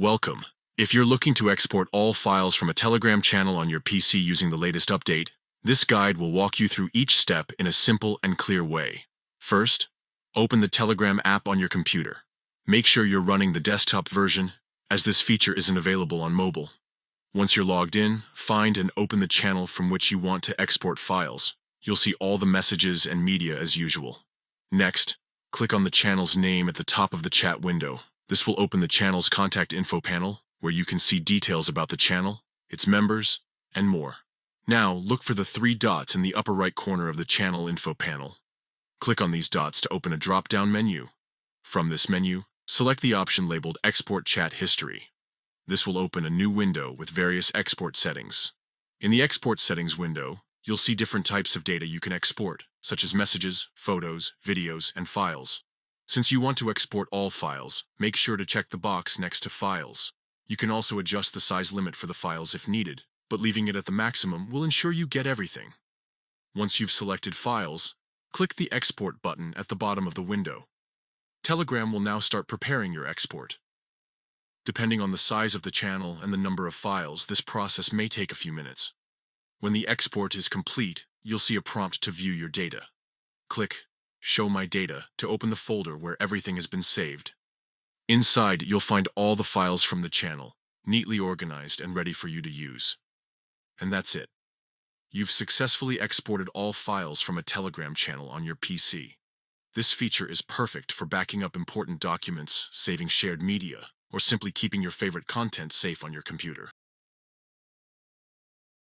Welcome. If you're looking to export all files from a Telegram channel on your PC using the latest update, this guide will walk you through each step in a simple and clear way. First, open the Telegram app on your computer. Make sure you're running the desktop version, as this feature isn't available on mobile. Once you're logged in, find and open the channel from which you want to export files. You'll see all the messages and media as usual. Next, click on the channel's name at the top of the chat window. This will open the channel's contact info panel, where you can see details about the channel, its members, and more. Now, look for the 3 dots in the upper right corner of the channel info panel. Click on these dots to open a drop-down menu. From this menu, select the option labeled Export Chat History. This will open a new window with various export settings. In the Export Settings window, you'll see different types of data you can export, such as messages, photos, videos, and files. Since you want to export all files, make sure to check the box next to Files. You can also adjust the size limit for the files if needed, but leaving it at the maximum will ensure you get everything. Once you've selected Files, click the Export button at the bottom of the window. Telegram will now start preparing your export. Depending on the size of the channel and the number of files, this process may take a few minutes. When the export is complete, you'll see a prompt to view your data. Click Show My Data to open the folder where everything has been saved. Inside, you'll find all the files from the channel, neatly organized and ready for you to use. And that's it. You've successfully exported all files from a Telegram channel on your PC. This feature is perfect for backing up important documents, saving shared media, or simply keeping your favorite content safe on your computer.